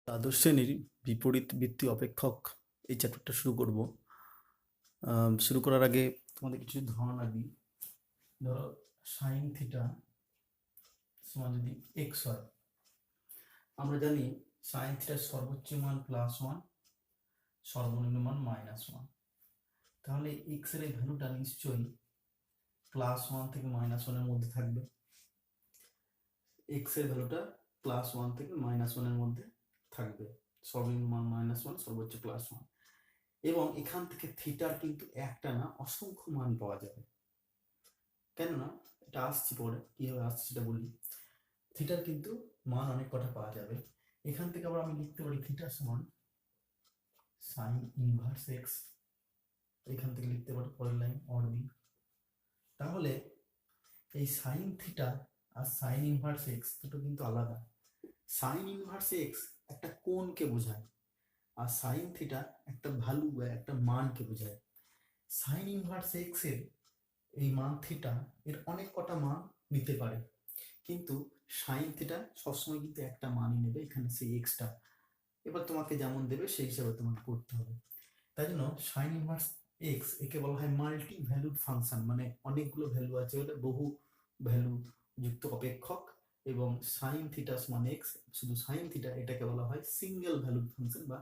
দ্বাদশ শ্রেণীর বিপরীত বৃত্তি অপেক্ষক এই চ্যাপ্টারটা শুরু করব। শুরু করার আগে তোমাদের কিছু ধারণা দিই। ধরো সাইন থিটা সমান যদি এক্স হয়, আমরা জানি সাইন থিটার সর্বোচ্চ মান +1, সর্বনিম্ন মান -1। তাহলে এক্স এর এই ভ্যালুটা নিশ্চয়ই +1 থেকে -1 এর মধ্যে থাকবে। এক্স এর ভ্যালুটা +1 থেকে -1 এর মধ্যে থাকবে, সর্বনিম্ন মান -1, সর্বোচ্চ +1। এবং এখান থেকে থিটার কিন্তু একটা না অসংখ্য মান পাওয়া যাবে। কেননা এটা আসছি পরে, কিভাবে আসছে সেটা বলি। থিটার কিন্তু মান অনেক কটা পাওয়া যাবে। এখান থেকে আবার আমি লিখতে পারি থিটা সমান সাইন ইনভার্স এক্স। এখান থেকে লিখতে পারি পরের লাইন অর বি। তাহলে এই সাইন থিটা আর সাইন ইনভার্স এক্স দুটো কিন্তু আলাদা। সাইন ইনভার্স এক্স একটা কোণকে বোঝায়, আর সাইন থিটা একটা ভ্যালু বা একটা মানকে বোঝায়। সাইন ইনভার্স এক্স এর এই মান থিটা এর অনেক কটা মান নিতে পারে, কিন্তু সাইন থিটা সবসময় কিন্তু একটা মানই নেবে, এখানে সেই এক্সটা। এবার তোমাকে যেমন দেবে সেই হিসাবে তোমাকে করতে হবে। তাই জন্য সাইন ইনভার্স এক্স একে বলা হয় মাল্টি ভ্যালুড ফাংশন, মানে অনেকগুলো ভ্যালু আছে বলে বহু ভ্যালু যুক্ত অপেক্ষক। এবং সাইন থিটা সমান এক্স, শুধু সাইন থিটা, এটাকে বলা হয় সিঙ্গেল ভ্যালুড ফাংশন বা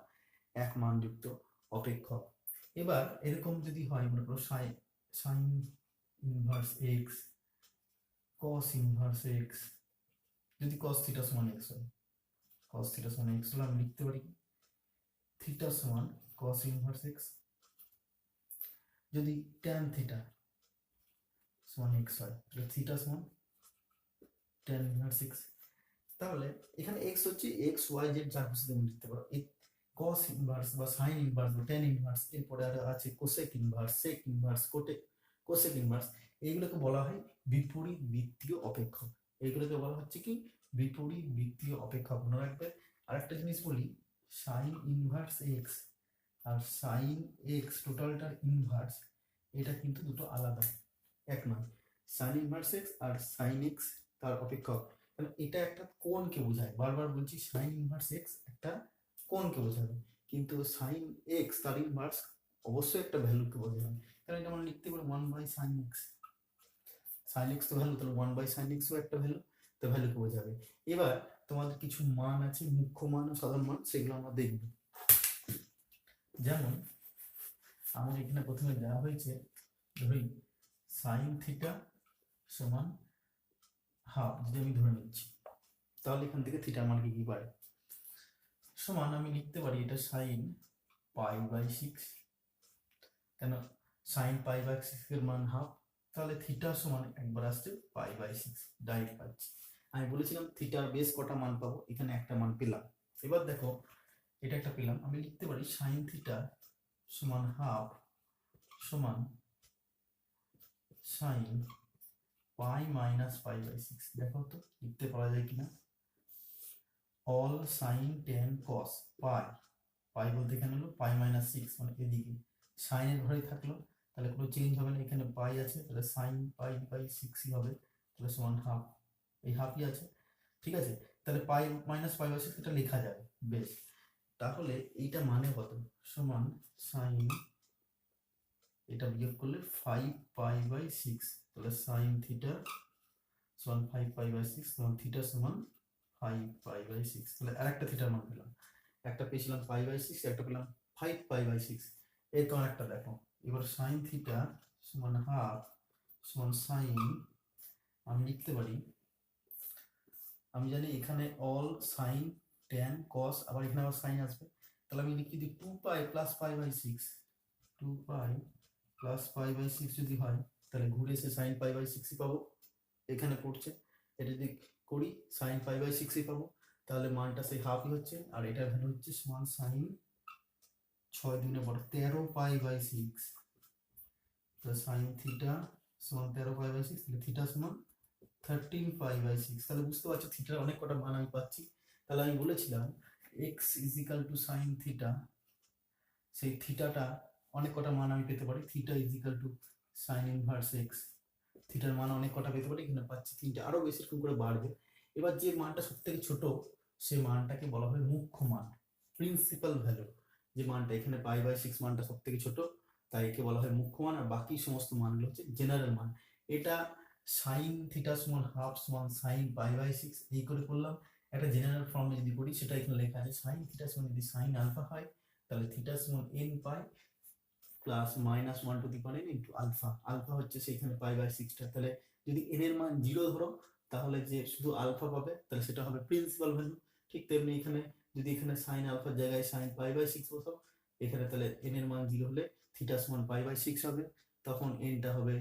এক মানযুক্ত অপেক্ষক। এবার এরকম যদি হয়, মনে করো সাইন ইনভার্স এক্স কস ইনভার্স এক্স, যদি কস থিটা সমান এক্স হয়, কস থিটা সমান এক্স হলে আমি লিখতে পারি থিটা সমান কস ইনভার্স এক্স। যদি ট্যান থিটা সমান এক্স হয়, তাহলে থিটা সমান ট্যান ইনভার্স এক্স। তাহলে এখানে এক্স হচ্ছে এক্স ওয়াই জেড, যা খুশি তুমি লিখতে পারো। এই কস ইনভার্স বা সাইন ইনভার্স বা ট্যান ইনভার্স, এরপরে আর আছে cosec inverse, sec inverse, cosec inverse. এইগুলোকে বলা হয় বিপরীত বৃত্তীয় অপেক্ষক। এইগুলোকে বলা হচ্ছে কি বিপরীত বৃত্তীয় অপেক্ষক। মনে রাখবে। আরেকটা জিনিস বলি, সাইন ইনভার্স এক্স আর সাইন এক্স টোটালটার ইনভার্স, এটা কিন্তু দুটো আলাদা, এক নয়। সাইন ইনভার্স এক্স আর সাইন এক্স তার অপেক্ষক, কারণ এটা একটা কোণকে বোঝায়। বারবার বলছি সাইন ইনভার্স এক্স একটা কোণকে বোঝাবে, কিন্তু সাইন এক্স তার ইনভার্স অবশ্যই একটা ভ্যালুকে বোঝাবে। কারণ এটা আমরা লিখতে পারি 1/sin x। সাইন এক্স তো ভ্যালু, তাহলে 1/sin x ও একটা ভ্যালু, তো ভ্যালুকে বোঝাবে। এবার তোমাদের কিছু মান আছে, মুখ্য মান ও সাধারণ মান, সেগুলো আমরা দেখব। যেমন আমাদের এখানে প্রথমে দেওয়া হয়েছে, ধরি সাইন থিটা সমান হাফ, যদি আমি ধরে নিচ্ছি, তাহলে এখান থেকে থিটার মান কি পারে সমান আমি লিখতে পারি এটা সাইন π/6। কেন সাইন π/6 এর মান হাফ, তাহলে থিটা সমান একবার আসছে π/6, ডাইরেক্ট পাচ্ছি। আমি বলেছিলাম থিটার বেশ কটা মান পাবো, এখানে একটা মান পেলাম। এবার দেখো এটা একটা পেলাম, আমি লিখতে পারি সাইন থিটা সমান হাফ সমান সাইন π - π/6। দেখো তো লিখতে পারা যায় কিনা। অল সাইন টেন কস পাই বলতে এখানে হলো π-6, মানে এদিকে সাইনের ঘরে থাকলো, তাহলে কোনো চেঞ্জ হবে না। এখানে পাই আছে, তাহলে সাইন π/6ই হবে, তাহলে সমান হাফ। এই হাফই আছে, ঠিক আছে। তাহলে π-π/6 এটা লেখা যাবে, বেশ। তাহলে এইটা মানে কত, সমান সাইন, এটা বিয়োগ করলে 5π/6, তাহলে সাইন থিটা সমান 5π/6, তখন থিটা সমান 5π/6। তাহলে আরেকটা থিটার মান পেলাম, একটা পেয়েছিলাম π/6, একটা পেলাম 5π/6। এর কারণটা দেখো। এবার সাইন থিটা সমান হাফ সমান সাইন, আমি লিখতে পারি, আমি জানি এখানে অল সাইন ট্যান কস, আবার এখানে আবার সাইন আসবে, তাহলে আমি লিখি যদি 2π + π/6, 2π + π/6 যদি হয়, তাহলে ঘুরে এসে সাইন π/6ই পাবো, এখানে পড়ছে। এটা যদি করি সাইন π/6ই পাবো, তাহলে মানটা সেই হাফই হচ্ছে। আর এটার ভ্যালু হচ্ছে সমান সাইন 6 × 13π/6, তো সাইন থিটা সমান 13π/6, তাহলে থিটা সমান 13π/6। তাহলে বুঝতে পারছো থিটার অনেক কটা মান আমি পাচ্ছি। তাহলে আমি বলেছিলাম x = সাইন থিটা, সেই থিটাটা অনেক কটা মান আমি পেতে পারি। থিটা = সাইন ইনভার্স এক্স, থিটার মান অনেক কটা পেতে পারি, এখানে পাচ্ছি তিনটে, আরো বেশি করে বাড়বে। এবার যে মানটা সব থেকে ছোট, সেই মানটাকে বলা হয় মুখ্য মান। প্রিন্সিপাল ভ্যালু, যে মানটা এখানে π/6 মানটা সব থেকে ছোট, তাই একে বলা হয় মুখ্য মান, আর বাকি সমস্ত মানগুলো হচ্ছে জেনারেল মান। এটা সাইন থিটা সমান হাফ সমান সাইন π/6 এই করে করলাম। একটা জেনারেল ফর্মে যদি করি সেটা এখানে লেখা আছে সাইন থিটা সমান যদি সাইন আলফা হয় তাহলে থিটা সমান n pi plus minus 1 to the power n into alpha. Alpha হচ্ছে সেইখানে π/6টা, তাহলে যদি n এর মান 0 ধরো তাহলে যে শুধু আলফা পাবে তাহলে সেটা হবে প্রিন্সিপাল ভ্যালু। ঠিক তেমনি এখানে যদি এখানে সাইন আলফার জায়গায় সাইন π/6 বসাও, এখানে তাহলে n এর মান 0 হলে থিটা সমান π/6 হবে, তখন nটা হবে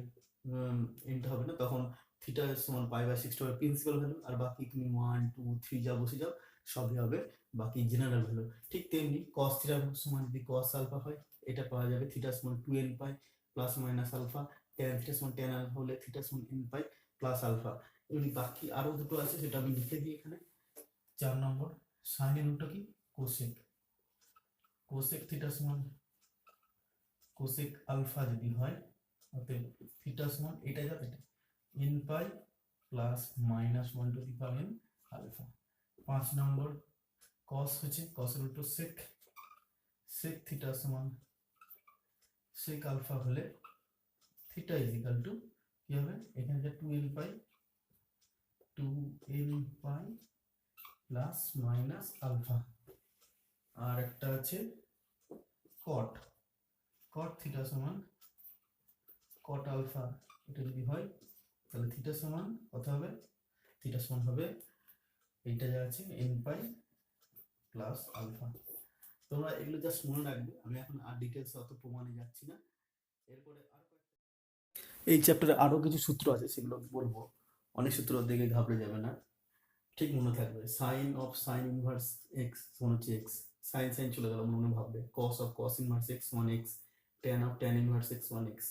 না, তখন থিটা সমান π/6 হবে প্রিন্সিপাল ভ্যালু, আর বাকি তুমি 1 2 3 যা বসে যাও সবই হবে বাকি জেনারেল ভ্যালু। ঠিক তেমনি cos থিটা সমান যদি cos আলফা হয় এটা পাওয়া যাবে থিটা সমান 2n pi plus minus alpha, tan theta সমান tan আলফা হলে থিটা সমান n পাই প্লাস আলফা। এমনি বাকি আরো দুটো আছে সেটা আমি লিখে দিই এখানে। 4 নম্বর সাইন এর উল্টো কি কোসেক, কোসেক থিটা সমান কোসেক আলফা যদি হয় অতএব থিটা সমান এটা যাবে n pi plus minus 1 to the power n alpha. 5 number cos হচ্ছে cos এর উল্টো sec, sec থিটা সমান sec আলফা হলে থিটা ইজ ইকুয়াল টু কি হবে, এখানে যে 2n pi plus minus alpha. আর একটা আছে cot, cot থিটা সমান cot আলফা, এটা যদি হয় তাহলে থিটা সমান কত হবে, থিটা সমান হবে এইটা যা আছে n পাই প্লাস আলফা। তোমরা এগুলো জাস্ট মনে রাখবে, আমি এখন আর ডিটেলস অত প্রমাণে যাচ্ছি না। এরপরে এই চ্যাপ্টারে আরো কিছু সূত্র আছে সেগুলো বলবো, অনেক সূত্র দেখে ঘাবড়ে যাবে না, ঠিক মনে থাকবে। Sine of sine inverse x সমান হচ্ছে এক্স, সাইন সাইন চলে গেল মনে ভাববে, cos of cos inverse x সমান x, tan of tan inverse x সমান এক্স।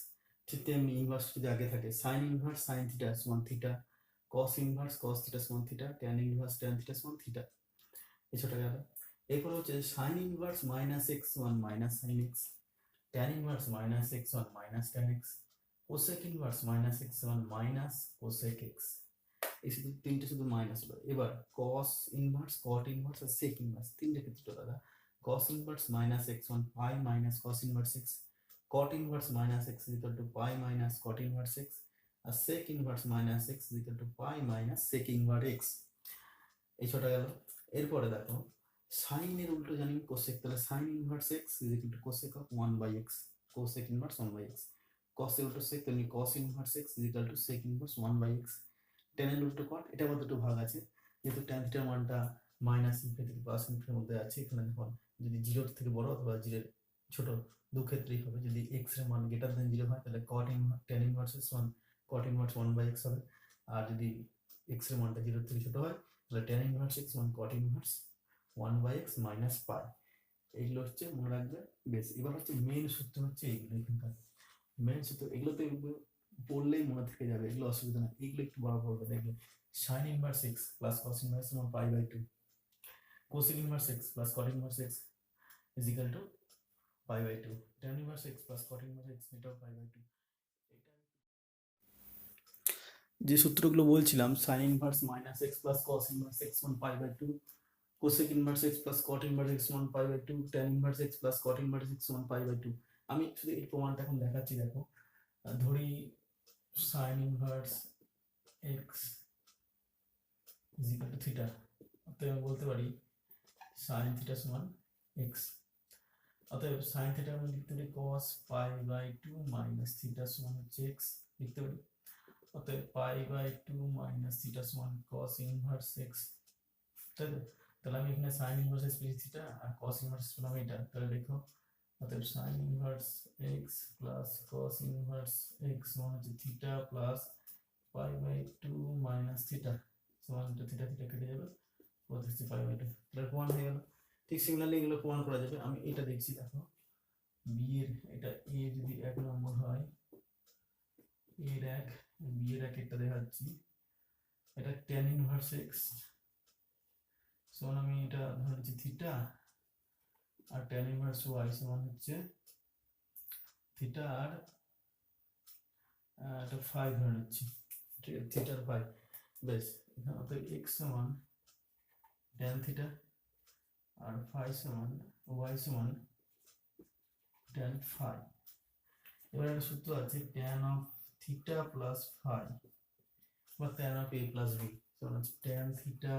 ঠিক তেমনি ইনভার্স যদি আগে থাকে সাইন ইনভার্স সাইন থিটা সমান theta, cos inverse cos theta সমান theta, tan inverse tan theta সমান থিটা। এই ছোটা গেল। এরপরে হচ্ছে সাইন ইনভার্স মাইনাস এক্স সমান minus sine x, tan inverse minus x সমান minus tan x, cosec inverse minus x সমান মাইনাস কোসেক এক্স। এই শুধু তিনটে শুধু মাইনাস হলো। এবার cos ইনভার্স cot ইনভার্স আর sec ইনভার্স তিনটে ক্ষেত্রে দাদা, cos ইনভার্স মাইনাস x সমান pi minus cos inverse x, cot inverse minus x equal to pi minus cot inverse x, আর sec inverse minus x equal to pi minus sec inverse x। এই ছটা গেল। এরপরে দেখো sign এর উল্টো জানি কোসেক, তাহলে sign inverse x equal two cosec of 1/x, cosec inverse 1/x, cos এর উল্টো sec তেমনি cos inverse x equal two sec inverse 1/x। tan এর উল্টো cot, এটা আবার দুটো ভাগ আছে, যেহেতু tan থিটার মানটা মাইনাস ইনফিনিটি থেকে প্লাস ইনফিনিটির মধ্যে আছে, এখানে দেখুন যদি 0 থেকে বড় অথবা 0 ছোট দু ক্ষেত্রেই হবে। যদি x এর মান গ্রেটার দ্যান 0 হয় তাহলে cot ইনভার্স tan ইনভার্স সমান cot ইনভার্স 1/x হবে, আর যদি x এর মানটা 0 থেকে ছোট হয় তাহলে tan ইনভার্স x সমান cot ইনভার্স 1/x মাইনাস পাই। এইগুলো হচ্ছে মনে রাখবে বেশ। এবার হচ্ছে মেইন সূত্র হচ্ছে এইগুলো, এখানকার মেইন সূত্র এগুলোতে পড়লেই মনে থেকে যাবে, এগুলো অসুবিধা না, এগুলো একটু বড় করবে দেখবে। sin inverse x plus cos inverse সমান π/2, cosec inverse x plus cot inverse x is equal to π/2, tan inverse x plus cot inverse x এটাও π/2। যে সূত্রগুলো বলছিলাম sin inverse minus x plus cos inverse x সমান π/2, cosec inverse x plus cot inverse x সমান π/2, tan inverse x plus cot inverse x সমান π/2। আমি শুধু এই প্রমাণটা এখন দেখাচ্ছি। দেখো ধরি sin inverse x is equal to theta, অতএব আমি বলতে পারি sin theta সমান x, অতএব sin theta আমি লিখতে পারি cos π/2 মাইনাস theta সমান হচ্ছে x লিখতে পারি, অতএব π/2 মাইনাস theta সমান cos ইনভার্স x। তাহলে আমি এখানে sin ইনভার্স x পেয়েছি theta আর cos ইনভার্স পেলাম এটা, তাহলে দেখো অতএব sin inverse x plus cos inverse x সমান হচ্ছে theta প্লাস π/2 মাইনাস theta সমান থিটা থিটা কেটে যাবে, কত হচ্ছে π/2, তাহলে প্রমাণ হয়ে গেল। ঠিক সিমিলারলি এগুলো প্রমাণ করা যাবে। আমি এটা দেখছি, দেখো বি এর এটা এ যদি 1 নম্বর হয়, এর 1 বি এর 1 এটা দেখাচ্ছি, এটা tan ইনভার্স x সমান আমি এটা ধরেছি থিটা, আর tan ইনভার্স y সমান হচ্ছে থিটা আর এটা 5 ধরে নিচ্ছি, ঠিক আছে থিটা আর 5 বেশ। অতএব x সমান tan থিটা আর ফাই সমান ওয়াই সমান tan ফাই। এবার একটা সূত্র আছে tan of theta plus phi বা tan of a plus b সমান হচ্ছে tan theta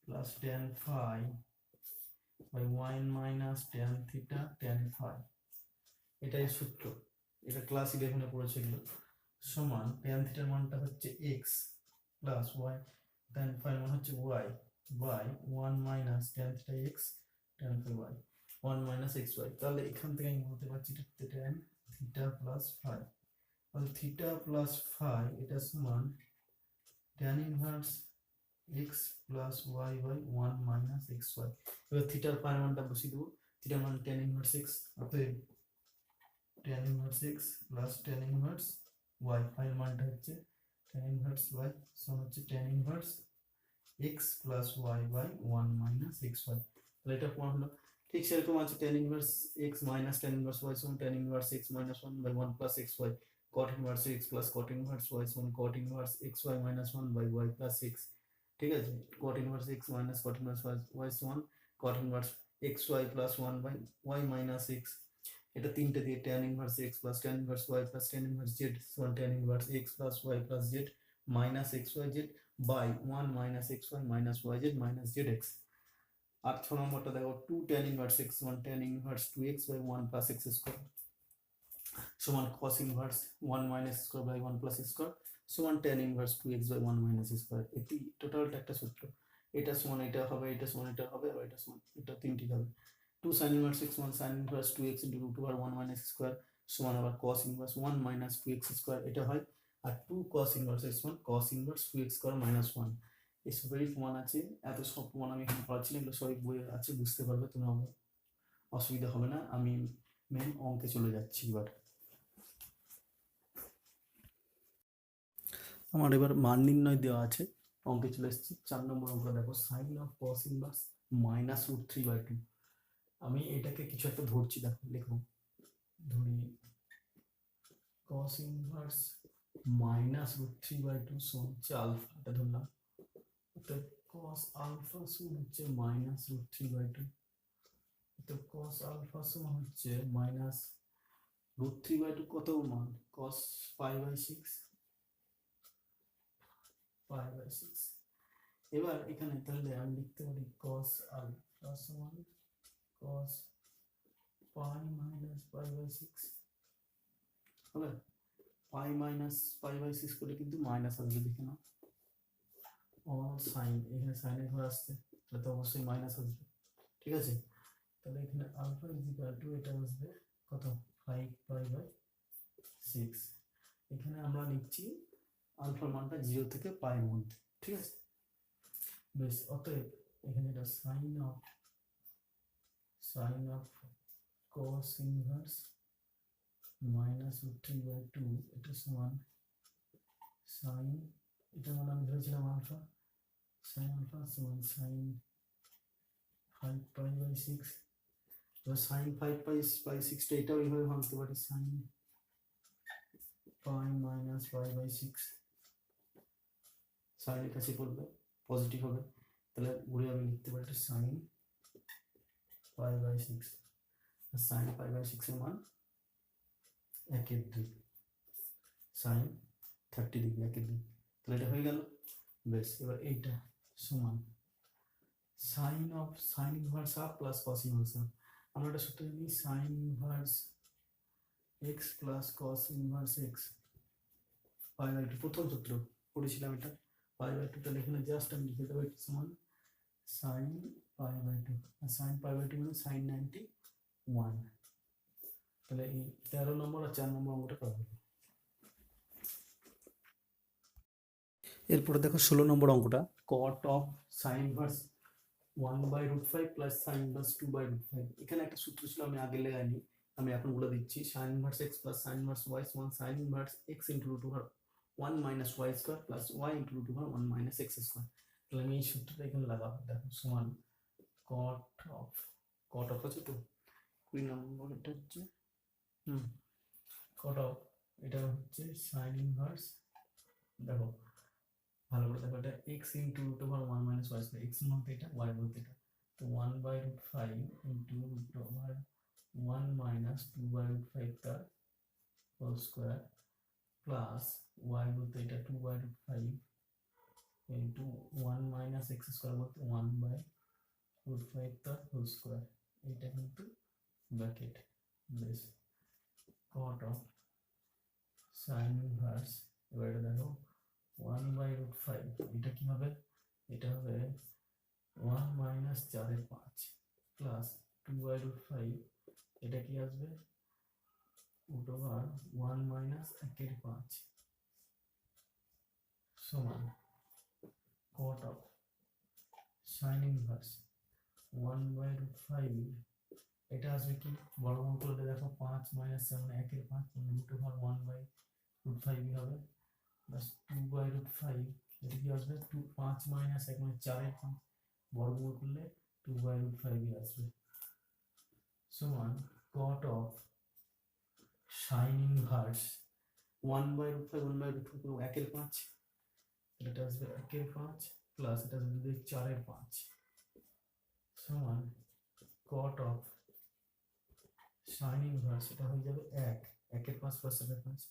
plus tan phi by 1 minus tan theta tan phi. এটাই সূত্র, এটা ক্লাস 11 এ পড়েছিল। সমান tan থিটার মানটা হচ্ছে x plus y, tan phi মান হচ্ছে y by 1 minus tan theta x tan phi y 1 minus xy। তাহলে এখান থেকে আমি বলতে পারছি এটা tan থিটা প্লাস ফাই, তাহলে থিটা প্লাস ফাই এটা সমান tan inverse x plus y by 1 minus xy। এবার থিটার ফাই মানটা বসিয়ে দেবো, থিটার মান tan ইনভার্স x, অতএব tan inverse x plus tan inverse y, phi মানটা হচ্ছে tan ইনভার্স y সমান হচ্ছে tan inverse x plus y by 1 minus xy। তাহলে এটা প্রমাণ হলো। ঠিক সেরকম আছে tan inverse x minus tan inverse y সমান tan inverse x minus 1 by 1 plus xy, cot inverse x plus cot inverse y সমান cot inverse xy minus 1 by y plus x। ঠিক আছে, cot inverse x minus cot inverse y সমান cot inverse xy plus 1 by y minus x। এটা তিনটে দিয়ে tan inverse x plus tan inverse y plus tan inverse z সমান tan inverse x plus y plus z minus xyz by 1 minus xy minus yz minus zx। আর 6 নম্বরটা দেখো 2 tan inverse x সমান tan inverse 2x by 1 plus x square সমান cos inverse 1 minus square by 1 plus square সমান tan inverse 2x by 1 minus square. এটি টোটালটা একটা সূত্র, এটা সমান এটা হবে, এটা সমান এটা হবে, আর এটা সমান এটা তিনটি হবে। 2 sin inverse x সমান sin inverse 2x into root over 1 minus square সমান আবার cos inverse 1 minus 2x square এটা হয়। আর 2 cos inverse x সমান cos inverse 2x square minus 1। এই সবই প্রমাণ আছে, এত সব প্রমাণ আমি এখানে পড়াচ্ছি না, এগুলো সবই বইয়ে আছে, বুঝতে পারবে তোমরা, অসুবিধা হবে না। আমি মেন অঙ্কে চলে যাচ্ছি এবার। আমার এবার মান নির্ণয় দেওয়া আছে, অঙ্কে চলে এসেছি। 4 নম্বর অঙ্ক দেখো sin of cos inverse minus root 3/2। আমি এটাকে কিছু একটা ধরছি, দেখো লিখো, ধরি cos ইনভার্স মাইনাস রুট 3/2 সমান হচ্ছে আলফা, এটা ধরলাম। অর্থাৎ cos আলফা সমান হচ্ছে মাইনাস রুট 3/2, অর্থাৎ cos আলফা সমান হচ্ছে মাইনাস রুট 3/2 কত মান, cos 5/6 5/6। এবার এখানে তাহলে আমি লিখতে পারি cos আলফা সমান cos পাই মাইনাস 5/6 হবে। পাই মাইনাস 5/6 করে কিন্তু মাইনাস আসবে, দেখে নাও। অল সাইন, এখানে সাইনের ঘর আসছে, তাহলে তো অবশ্যই মাইনাস আসবে। ঠিক আছে, তাহলে এখানে আলফা ইজ ইকুয়াল টু এটা আসবে কত 5π/6। এখানে আমরা লিখছি আলফার মানটা 0 থেকে পাইয়ের মধ্যে। ঠিক আছে, বেশ। অতএব এখানে এটা sine of cos inverse minus root 3/2 এটা সমান সাইন, এটা মানে আমি ধরেছিলাম আলফা, সাইন আলফা সমান সাইন 5π/6। এবার সাইন 5π/6 এটাও এইভাবে ভাঙতে পারি, সাইন পাই মাইনাস 5/6। সাইনের কাছে পড়বে পজিটিভ হবে, তাহলে ঘুরে আমি লিখতে পারি সাইন π/6। সাইন π/6 এর মান 1/2, সাইন 30 ডিগ্রি 1/2, তাহলে এটা হয়ে গেল। বেশ, এবার এইটা সমান sine inverse half plus cos inverse half. আমরা এটা সূত্র জানি, sign inverse x plus cos inverse x π/2, প্রথম সূত্র পড়েছিলাম এটা। π/2 টা এখানে জাস্ট আমি লিখে দেবো এটা সমান সাইন π/2, আর সাইন π/2 মানে সাইন 91। তাহলে এই 13 নম্বর আর 4 নম্বর অঙ্কটা পাবো। এরপরে দেখো 16 নম্বর অঙ্কটা, cot of sine inverse 1/√5 plus sine inverse 2/√5। এখানে একটা সূত্র ছিল, আমি আগে লেখাইনি, আমি এখন বলে দিচ্ছি। Sine inverse x plus sine inverse y সমান sine inverse x into root over 1 minus y square plus y into root over 1 minus x square. তাহলে আমি এই সূত্রটা এখানে লাগাবো, দেখো সমান cot অফ আছে তো 20 নম্বর, এটা হচ্ছে cot অফ, এটা হচ্ছে সাইন ইনভার্স, দেখো ভালো করে দেখো, এটা x into root over 1 minus y square, x বলতে এটা y বলতে এটা, তো 1/5 ইন্টু রুট ওভার 1 মাইনাস 2/5 তার হোল স্কোয়ার প্লাস ওয়াই বলতে এটা 2/5 ইন্টু 1 মাইনাস এক্স স্কোয়ার বলতে 1/5 তার হোল স্কোয়ার, এটা কিন্তু bracket base cot of sine inverse. এবার এটা দেখো 1/5 এটা কি হবে, এটা হবে 1 মাইনাস 4/5 প্লাস 2/5 এটা কি আসবে রুট ওভার 1 মাইনাস 1/5 সমান কট অফ সাইন ইনভার্স 1/5 এটা আসবে কি বর্গমূল করলে দেখো 5 মাইনাস 7 1/5 রুট ওভার 1/5 হবে প্লাস 2/5 এটা কি আসবে 5 মাইনাস 1 মানে 4/5 বর্গমূল করলে 2/5 আসবে সমান কট অফ সাইন ইনভার্স 1/5 1/5 এটা আসবে 1/5 প্লাস এটা আসবে 4/5 সমান কট অফ সাইন ইনভার্স এটা হয়ে যাবে 1/5 প্লাস 7/5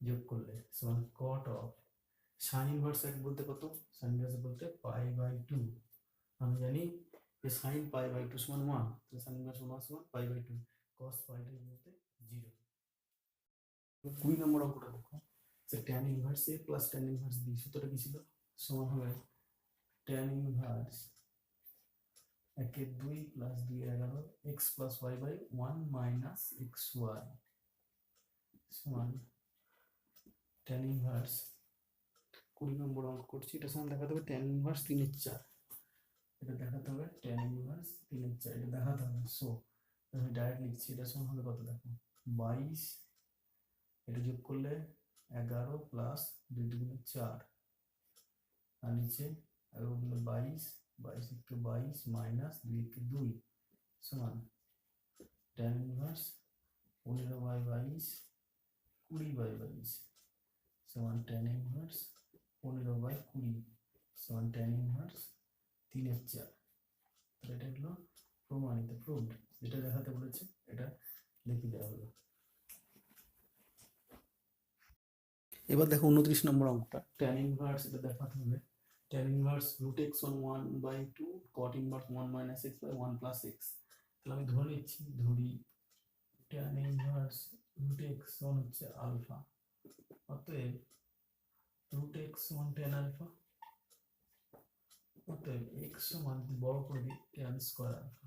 যোগ করলে সমান কট অফ সাইন ইনভার্স 1 বলতে কত, সাইন ইনভার্স বলতে π/2। আমি জানি যে সাইন π/2 সমান 1, তো সাইন ইনভার্স 1 সমান π/2, cos π2 বলতে 0। 2 নম্বর অঙ্কটা দেখো যে tan inverse a plus tan inverse b সূত্রটা কি ছিল, সমান হবে tan inverse 1/2 plus 2/11 x plus y by 1 minus xy সমান tan ইনভার্স 20 নম্বর অঙ্ক করছি, এটা সমান দেখাতে হবে tan ইনভার্স 3/4, এটা দেখাতে হবে tan ইনভার্স 3/4, এটা দেখাতে হবে। সো আমি ডাইরেক্ট লিখছি, এটা সমান হবে কত দেখো 22, এটা যোগ করলে 11 প্লাস 2 দুগুণে 4 আর নিচে 11 গুণে 22 22 × 22 মাইনাস 2 × 2 সমান tan ইনভার্স 15/22 20/22 সমান tan ইনভার্স 15/20 সমান tan ইনভার্স 3/4। এটা হলো প্রমাণিত প্রুভড, যেটা দেখাতে বলেছে এটা লিখে দেওয়া হলো। এবার দেখো 29 নম্বর অঙ্কটা tan ইনভার্স, এটা দেখাতে হবে tan inverse √x on 1/2 cot inverse 1 minus x by 1 plus x। তাহলে আমি ধরে নিচ্ছি, ধরি tan ইনভার্স √x on হচ্ছে আলফা, অতএব √x সমান tan আলফা, অতএব x সমান বড় করে দিই tan স্কয়ার আলফা।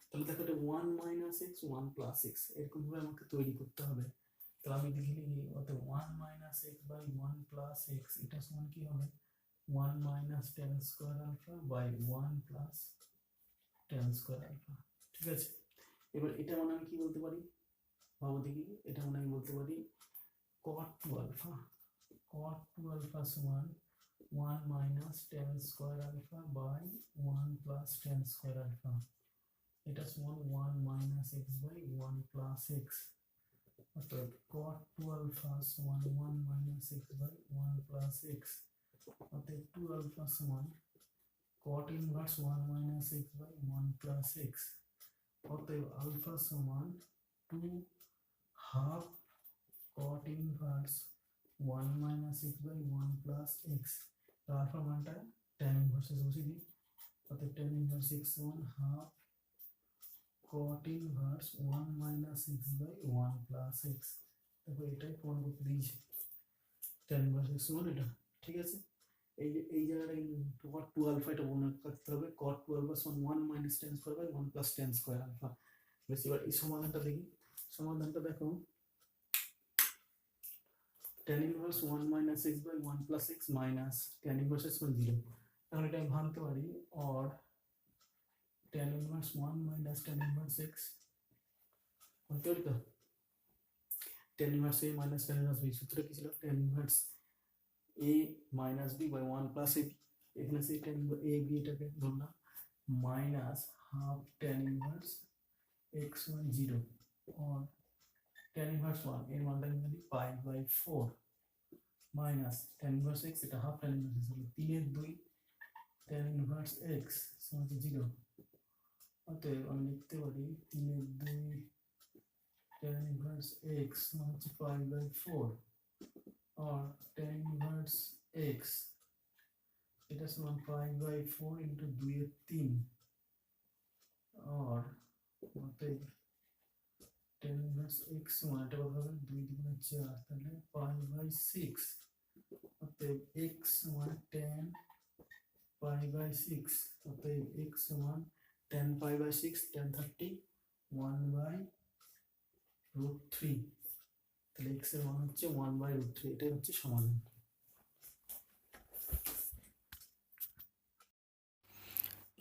তাহলে দেখো এটা 1 minus x 1 plus x এরকম ভাবে আমাকে তৈরি করতে হবে। তাহলে আমি লিখে নিই, অতএব 1 minus x by 1 plus x এটা সমান কি হবে 1 minus tan square alpha by 1 plus tan square alpha. ঠিক আছে, এবার এটা মানে আমি কি বলতে পারি, ভাবো দেখি, এটা মানে আমি বলতে পারি cot 2 আলফা, cot 2 আলফা সমান 1 minus tan square alpha by 1 plus tan square alpha, এটা সমান 1 minus x by 1 plus x, অতএব cot 2 আলফা সমান 1 minus x by 1 plus x, অতএব 2 আলফা সমান cot inverse 1 minus x by 1 plus x, অতএব alpha সমান 2 half cot inverse 1 minus x by 1 plus x। Alpha মানটা tan ইনভার্সে বসিয়ে দিই, অতএব tan ইনভার্স x সমান half cot inverse 1 minus x by 1 plus x। দেখো এটাই প্রমাণ করতে দিয়েছি tan ইনভার্স x সমান এটা। ঠিক আছে, এই জায়গাটা কিন্তু cot 2 আলফা এটা মনে রাখতে হবে, cot 2 আলফা সমান 1 minus tan square by 1 plus tan square alpha. বেশ, এবার এই সমাধানটা দেখি, সমাধানটা দেখো tan inverse 1 minus x by 1 plus x minus tan inverse x সমান 0। তাহলে এটা আমি ভাঙতে পারি or tan inverse 1 minus tan inverse x, বুঝতে পারি তো tan inverse a minus tan inverse b সূত্রটা কি ছিল, tan inverse a minus b by 1 plus a, এখানে সেই tan a b এটাকে ধরলাম minus half tan inverse x সমান 0 or tan ইনভার্স 1 এর মানটা আমি জানি π/4 মাইনাস tan ইনভার্স x, এটা হাফ tan ইনভার্স x হলো 3/2 tan ইনভার্স x সমান 0 অতএব আমি লিখতে পারি 3/2 tan inverse x মানে হচ্ছে 5/4 আর tan inverse x এটা সমান 5/4 ইন্টু 2/3 আর অতএব tan inverse x সমান এটা কত হবে 2 দুগুণে 4 তাহলে 5/6 অতএব x সমান tan pi/6 অতএব x সমান tan pi/6 tan 30 1/√3 তাহলে x এর মান হচ্ছে 1/√3 এটাই হচ্ছে সমাধান।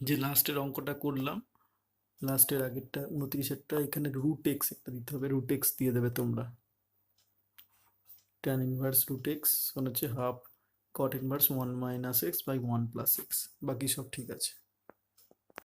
যে লাস্টের অঙ্কটা করলাম লাস্টের আগেরটা 29এরটা এখানে √x একটা দিতে হবে √x দিয়ে দেবে তোমরা tan ইনভার্স √x মানে হচ্ছে half cot inverse 1 - x/1 + x বাকি সব ঠিক আছে।